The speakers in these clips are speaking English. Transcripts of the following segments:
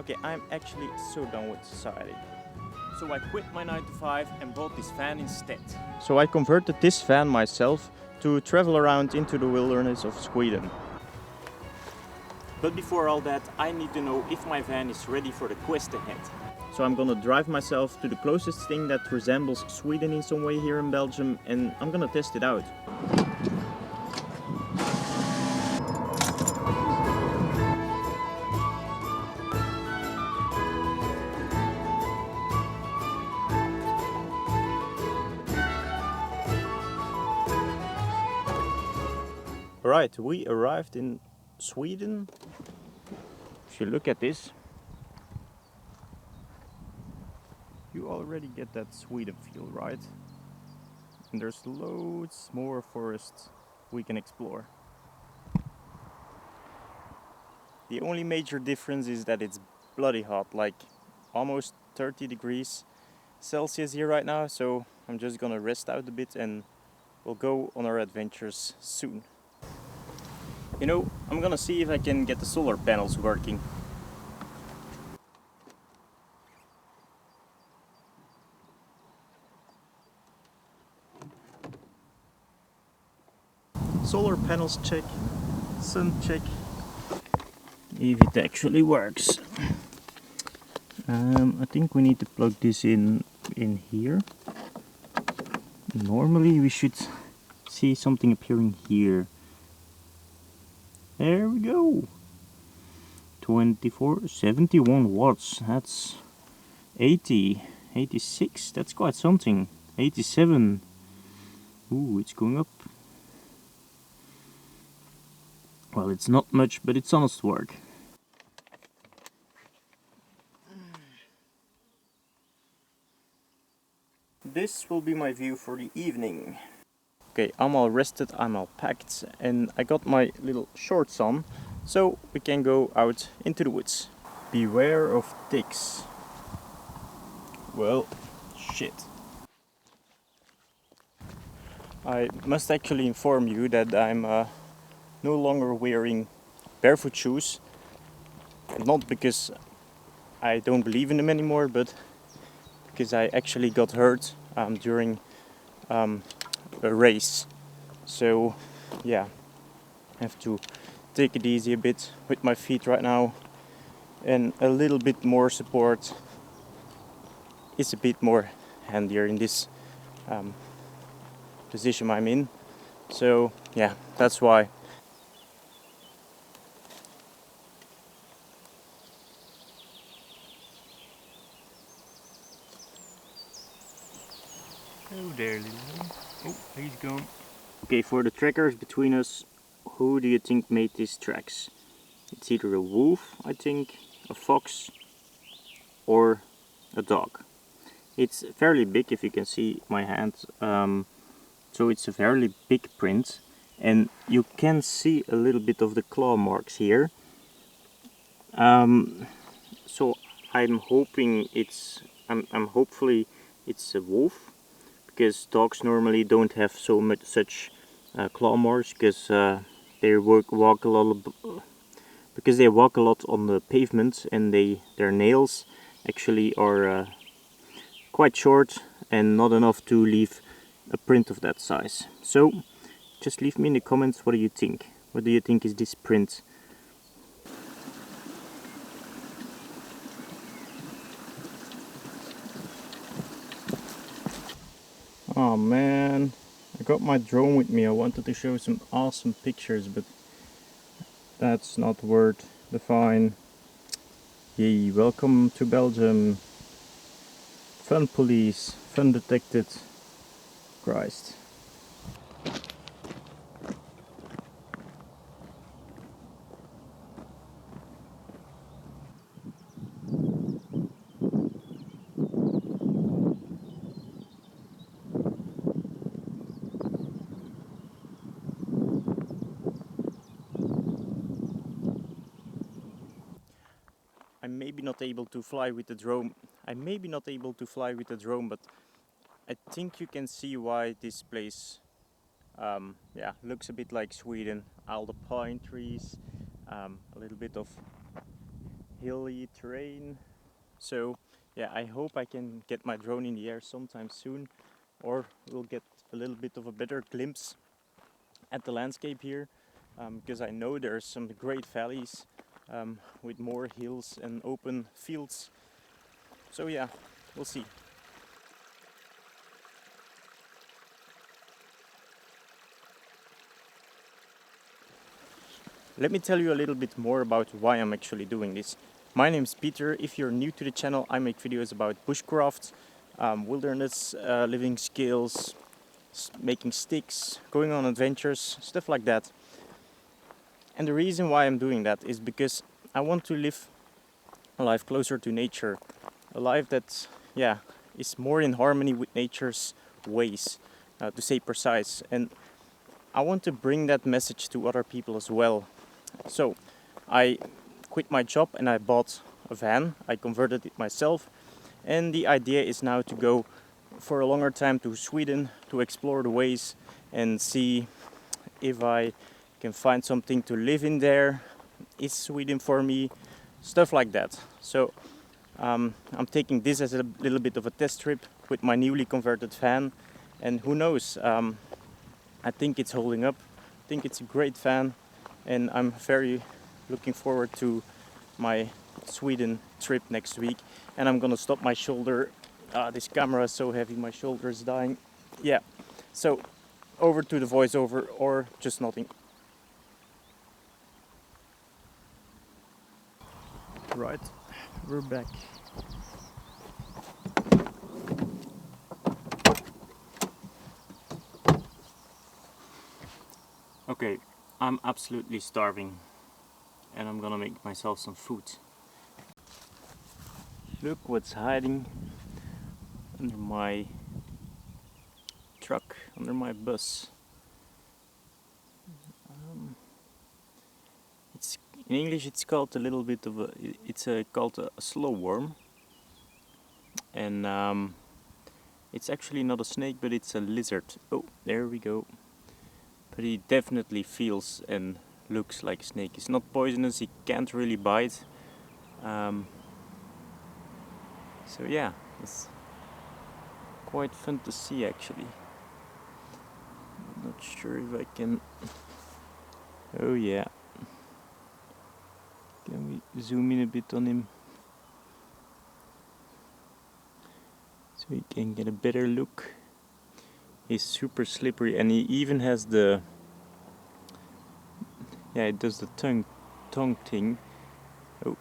Okay, I'm actually so done with society. So I quit my 9 to 5 and bought this van instead. So I converted this van myself to travel around into the wilderness of Sweden. But before all that, I need to know if my van is ready for the quest ahead. So I'm gonna drive myself to the closest thing that resembles Sweden in some way here in Belgium, and I'm gonna test it out. Right, we arrived in Sweden. If you look at this, you already get that Sweden feel, right? And there's loads more forests we can explore. The only major difference is that it's bloody hot, like almost 30 degrees Celsius here right now, so I'm just gonna rest out a bit and we'll go on our adventures soon. You know, I'm gonna see if I can get the solar panels working. Solar panels check, sun check, if it actually works. I think we need to plug this in here. Normally we should see something appearing here. There we go. 71 watts. That's 80, 86. That's quite something. 87. Ooh, it's going up. Well, it's not much, but it's honest work. This will be my view for the evening. Okay, I'm all rested, I'm all packed, and I got my little shorts on, so we can go out into the woods. Beware of ticks. Well, shit. I must actually inform you that I'm no longer wearing barefoot shoes. Not because I don't believe in them anymore, but because I actually got hurt during a race. So yeah, I have to take it easy a bit with my feet right now, and a little bit more support is a bit more handier in this position I'm in. So yeah, that's why. Oh there, little one. Oh, he's gone. Okay, for the trackers between us, who do you think made these tracks? It's either a wolf, I think, a fox, or a dog. It's fairly big, if you can see my hand. So it's a fairly big print, and you can see a little bit of the claw marks here. So I'm hoping hopefully it's a wolf, because dogs normally don't have so much such claw marks, because they walk a lot because they walk a lot on the pavement, and their nails actually are quite short and not enough to leave a print of that size. So just leave me in the comments, what do you think? What do you think is this print? Oh man, I got my drone with me. I wanted to show some awesome pictures, but that's not worth the fine. Yay, welcome to Belgium. Fun police, fun detected. Christ. I'm maybe not able to fly with the drone. But I think you can see why this place yeah, looks a bit like Sweden. All the pine trees, a little bit of hilly terrain. So yeah, I hope I can get my drone in the air sometime soon, or we'll get a little bit of a better glimpse at the landscape here, because I know there's some great valleys with more hills and open fields. So yeah, we'll see. Let me tell you a little bit more about why I'm actually doing this. My name is Peter. If you're new to the channel, I make videos about bushcraft, wilderness living skills, making sticks, going on adventures, stuff like that. And the reason why I'm doing that is because I want to live a life closer to nature, a life that, yeah, is more in harmony with nature's ways, to say precise. And I want to bring that message to other people as well. So I quit my job and I bought a van. I converted it myself, and the idea is now to go for a longer time to Sweden to explore the ways and see if I can find something to live in there. Is Sweden for me? Stuff like that. So I'm taking this as a little bit of a test trip with my newly converted van, and who knows, I think it's holding up. I think it's a great van, and I'm very looking forward to my Sweden trip next week. And I'm gonna stop my shoulder. This camera is so heavy, my shoulder is dying. Yeah, so over to the voiceover or just nothing. Right, we're back. Okay, I'm absolutely starving and I'm gonna make myself some food. Look what's hiding under my truck, under my bus. It's in English it's called a little bit of a, called a slow worm, and it's actually not a snake but it's a lizard. Oh, there we go. But he definitely feels and looks like a snake. It's not poisonous, he can't really bite. So yeah, it's quite fun to see actually. I'm not sure if I can... Oh yeah. Can we zoom in a bit on him? So we can get a better look. He's super slippery and he even has the... Yeah, it does the tongue thing. Oh.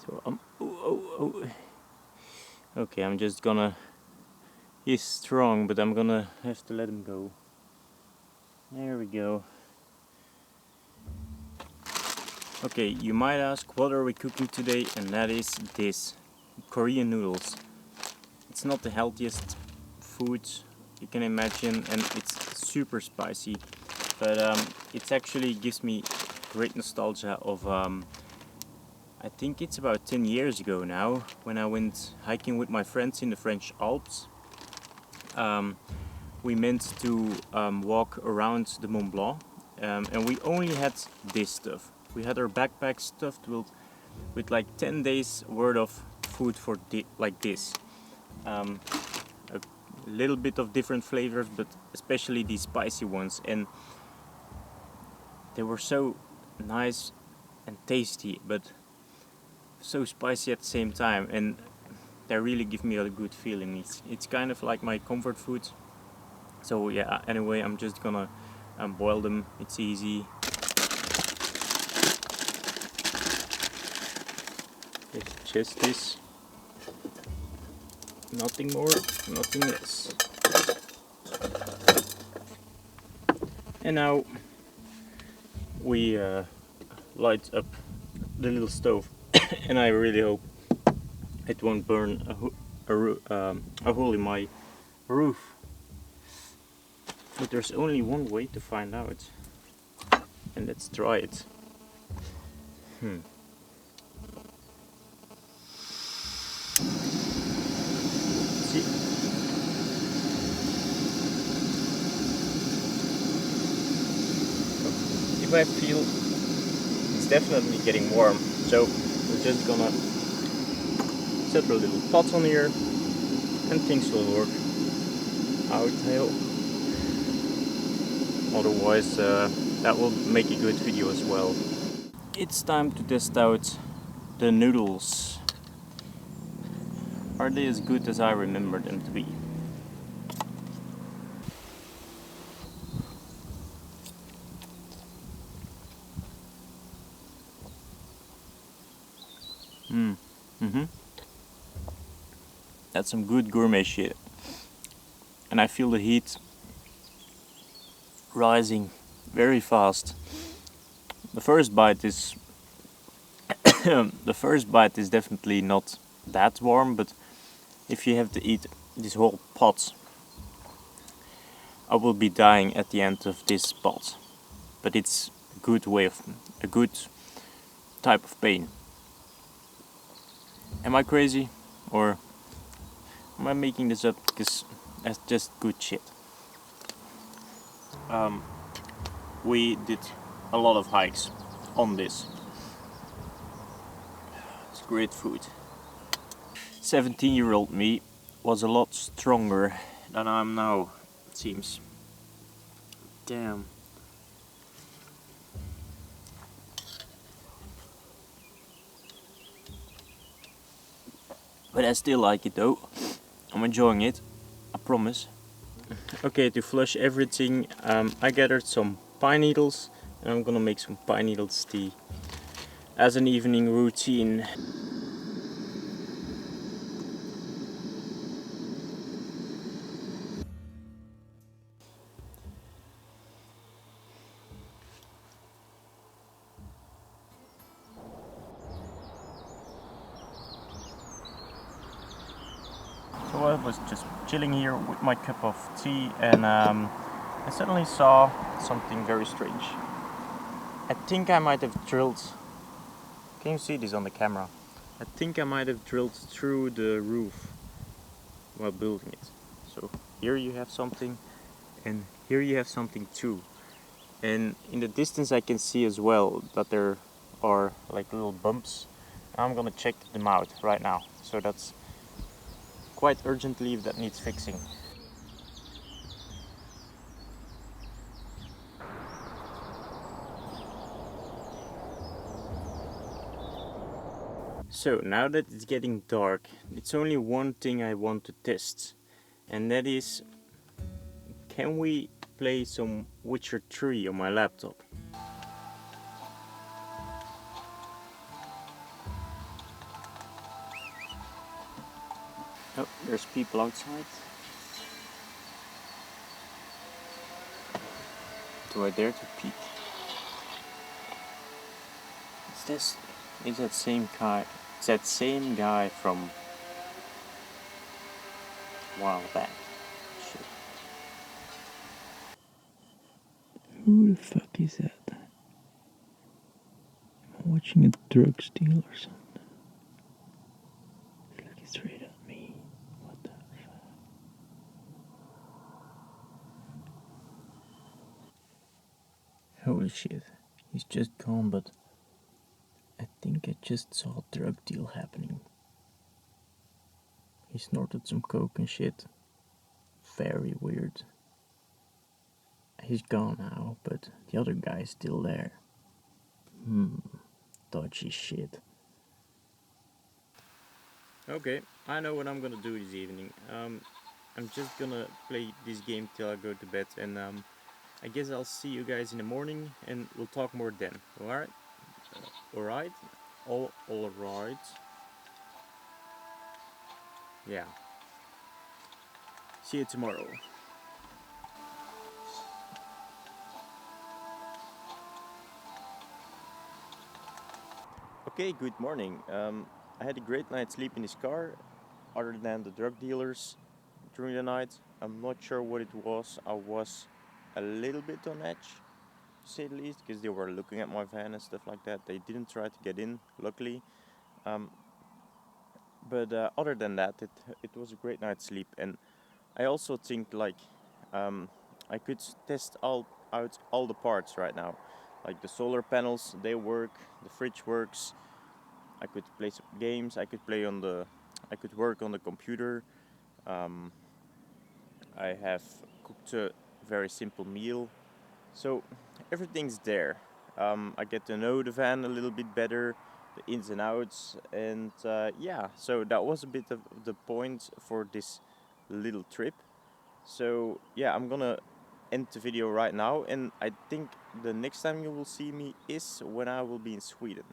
So oh. Okay, I'm just gonna... He's strong, but I'm gonna have to let him go. There we go. Okay, you might ask what are we cooking today, and that is this, Korean noodles. It's not the healthiest food you can imagine and it's super spicy, but it actually gives me great nostalgia of I think it's about 10 years ago now, when I went hiking with my friends in the French Alps. We meant to walk around the Mont Blanc, and we only had this stuff. We had our backpacks stuffed with like 10 days worth of food for like this. A little bit of different flavors, but especially these spicy ones, and they were so nice and tasty, but so spicy at the same time, and they really give me a good feeling. It's kind of like my comfort food. So yeah, anyway, I'm just gonna boil them. It's easy. It's just this, nothing more, nothing less. And now we light up the little stove, and I really hope it won't burn a hole in my roof. But there's only one way to find out, and let's try it. See? If I feel it's definitely getting warm, So we're just gonna set a little pots on here and things will work out. Otherwise that will make a good video as well. It's time to test out the noodles. Are they as good as I remember them to be? Mm-hmm. That's some good gourmet shit. And I feel the heat rising very fast. The first bite is the first bite is definitely not that warm, but if you have to eat this whole pot, I will be dying at the end of this pot. But it's a good type of pain. Am I crazy, or am I making this up because that's just good shit? We did a lot of hikes on this. It's great food. 17-year-old me was a lot stronger than I am now, it seems. Damn. But I still like it though. I'm enjoying it, I promise. Okay, to flush everything, I gathered some pine needles and I'm gonna make some pine needles tea as an evening routine. So I was just chilling here with my cup of tea and I suddenly saw something very strange. I think I might have drilled. Can you see this on the camera? I think I might have drilled through the roof while building it. So here you have something, and here you have something too. And in the distance I can see as well that there are like little bumps. I'm gonna check them out right now. So that's quite urgently that needs fixing. So now that it's getting dark, it's only one thing I want to test, and that is, can we play some Witcher 3 on my laptop? Oh, there's people outside. Do I dare to peek? It's that same guy. It's that same guy from a while back. Shit. Who the fuck is that? I'm watching a drug deal or something. It's looking straight at me. What the fuck? Holy shit. He's just gone, but I think I just saw a drug deal happening. He snorted some coke and shit. Very weird. He's gone now, but the other guy's still there. Dodgy shit. Okay, I know what I'm gonna do this evening. I'm just gonna play this game till I go to bed, and I guess I'll see you guys in the morning, and we'll talk more then. Alright? Alright? Alright. Yeah. See you tomorrow. Okay, good morning. I had a great night's sleep in this car, other than the drug dealers during the night. I'm not sure what it was. I was a little bit on edge, to say the least, because they were looking at my van and stuff like that. They didn't try to get in, luckily. But other than that, it was a great night's sleep, and I also think like I could test out all the parts right now, like the solar panels, they work, the fridge works, I could play some games. I could work on the computer. I have cooked a very simple meal, so everything's there. I get to know the van a little bit better, the ins and outs, and yeah. So that was a bit of the point for this little trip. So yeah, I'm gonna end the video right now, and I think the next time you will see me is when I will be in Sweden.